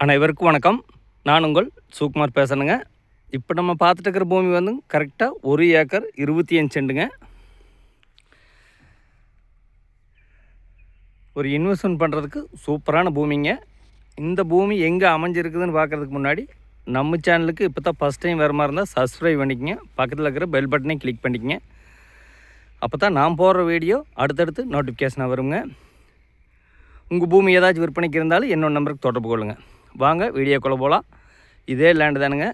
அனைவருக்கும் வணக்கம். நான் உங்கள் சுகுமார் பேசுகிறேங்க. இப்போ நம்ம பார்த்துட்டு இருக்கிற பூமி வந்து கரெக்டாக 1 ஏக்கர் 25 சென்ட்டுங்க. ஒரு இன்வெஸ்ட்மெண்ட் பண்ணுறதுக்கு சூப்பரான பூமிங்க. இந்த பூமி எங்கே அமைஞ்சிருக்குதுன்னு பார்க்குறதுக்கு முன்னாடி நம்ம சேனலுக்கு இப்போ தான் ஃபஸ்ட் டைம் வர மாதிரி இருந்தால் சப்ஸ்கிரைப் பண்ணிக்கங்க. பக்கத்தில் இருக்கிற பெல் பட்டனையும் கிளிக் பண்ணிக்கங்க. அப்போ தான் நான் போடுற வீடியோ அடுத்தடுத்து நோட்டிஃபிகேஷனாக வருங்க. உங்கள் பூமி ஏதாச்சும் விற்பனைக்கு இருந்தாலும் என்னோட நம்பருக்கு தொடர்பு கொள்ளுங்கள். வாங்க வீடியோக்குள்ளே போகலாம். இதே லேண்டு தானுங்க.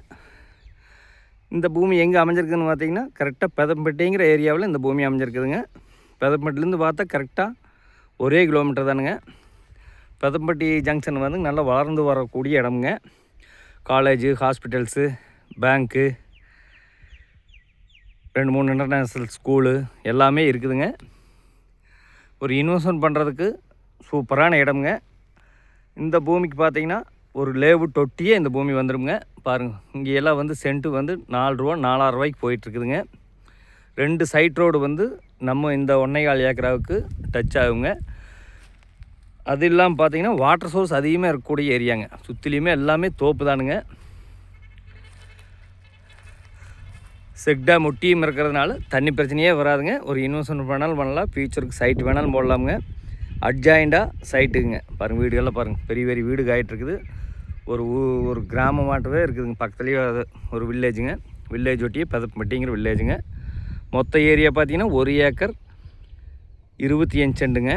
இந்த பூமி எங்கே அமைஞ்சிருக்குதுன்னு பார்த்தீங்கன்னா கரெக்டாக பெதம்பட்டிங்கிற ஏரியாவில் இந்த பூமி அமைஞ்சிருக்குதுங்க. பெதம்பட்டிலேருந்து பார்த்தா கரெக்டாக 1 கிலோமீட்டர் தானுங்க. பெதம்பட்டி ஜங்ஷன் வந்து நல்லா வளர்ந்து வரக்கூடிய இடமுங்க. காலேஜு, ஹாஸ்பிட்டல்ஸு, பேங்க்கு, 2-3 இன்டர்நேஷ்னல் ஸ்கூலு எல்லாமே இருக்குதுங்க. ஒரு இன்வெஸ்ட்மெண்ட் பண்ணுறதுக்கு சூப்பரான இடமுங்க. இந்த பூமிக்கு பார்த்தீங்கன்னா ஒரு லேவுட் ஒட்டியே இந்த பூமி வந்துடுங்க. பாருங்கள், இங்கே எல்லாம் வந்து சென்ட்டு வந்து 4 ரூபா 4,000 ரூபாய்க்கு போயிட்டுருக்குதுங்க. 2 சைட் ரோடு வந்து நம்ம இந்த 1.25 ஏக்கராவுக்கு டச் ஆகுங்க. அது இல்லாமல் பார்த்தீங்கன்னா வாட்டர் சோர்ஸ் அதிகமாக இருக்கக்கூடிய ஏரியாங்க. சுற்றிலையுமே எல்லாமே தோப்பு தானுங்க. செக் டேம் ஒட்டியும் இருக்கிறதுனால தண்ணி பிரச்சனையே வராதுங்க. ஒரு இன்வெஸ்ட்மெண்ட் பண்ணாலும் பண்ணலாம், ஃபியூச்சருக்கு சைட் வேணாலும் போடலாமுங்க. அட்ஜாயிண்டாக சைட்டுங்க. பாருங்கள், வீடுகள்லாம் பாருங்கள், பெரிய பெரிய வீடு ஆகிட்டுருக்குது. ஒரு கிராமமாட்டவே இருக்குதுங்க. பக்கத்துலேயே ஒரு வில்லேஜுங்க. வில்லேஜ் ஒட்டியே பெதம்பட்டிங்கிற வில்லேஜுங்க. மொத்த ஏரியா பார்த்திங்கன்னா 1 ஏக்கர் 25 சென்ட்டுங்க.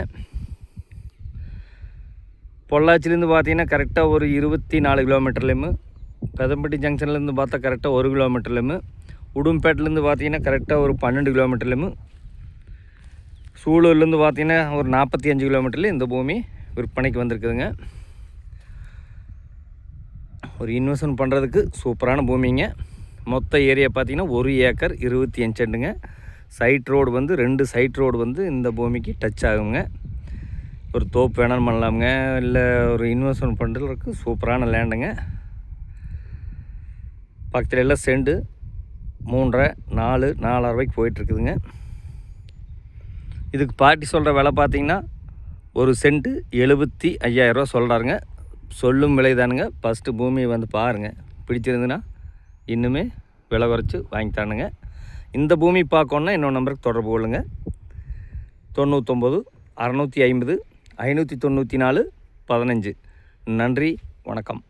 பொள்ளாச்சிலேருந்து பார்த்தீங்கன்னா கரெக்டாக ஒரு 24 கிலோமீட்டர்லேயுமே, பெதம்பட்டி ஜங்ஷன்லேருந்து பார்த்தா கரெக்டாக 1 கிலோமீட்டர்லேயுமே, உடும்பேட்டிலேருந்து பார்த்தீங்கன்னா கரெக்டாக ஒரு 12 கிலோமீட்டர்லேயுமே, சூலூர்லேருந்து பார்த்தீங்கன்னா ஒரு 45 கிலோமீட்டர்லேயும் இந்த பூமி விற்பனைக்கு வந்திருக்குதுங்க. ஒரு இன்வெஸ்ட்மெண்ட் பண்ணுறதுக்கு சூப்பரான பூமிங்க. மொத்த ஏரியா பார்த்திங்கன்னா 1 ஏக்கர் 25 சென்ட்டுங்க. சைட் ரோடு வந்து 2 சைட் ரோடு வந்து இந்த பூமிக்கு டச் ஆகுங்க. ஒரு தோப்பு வேணாலும் பண்ணலாமுங்க. இல்லை ஒரு இன்வெஸ்ட்மெண்ட் பண்ணுறதுக்கு சூப்பரான லேண்டுங்க. பக்கத்தில் எல்லாம் சென்ட்டு 3.5 4,000 ரூபாய்க்கு போயிட்டுருக்குதுங்க. இதுக்கு பார்ட்டி சொல்கிற விலை பார்த்திங்கன்னா ஒரு சென்ட்டு 75,000 ரூபா சொல்கிறாருங்க. சொல்லும் விலை தானுங்க. ஃபஸ்ட்டு பூமியை வந்து பாருங்கள், பிடிச்சிருந்துன்னா இன்னுமே விலை குறைச்சி வாங்கி தானுங்க. இந்த பூமி பார்க்கணுன்னா என்னோட நம்பருக்கு தொடர்பு கொள்ளுங்க. 99 650 594 15. நன்றி, வணக்கம்.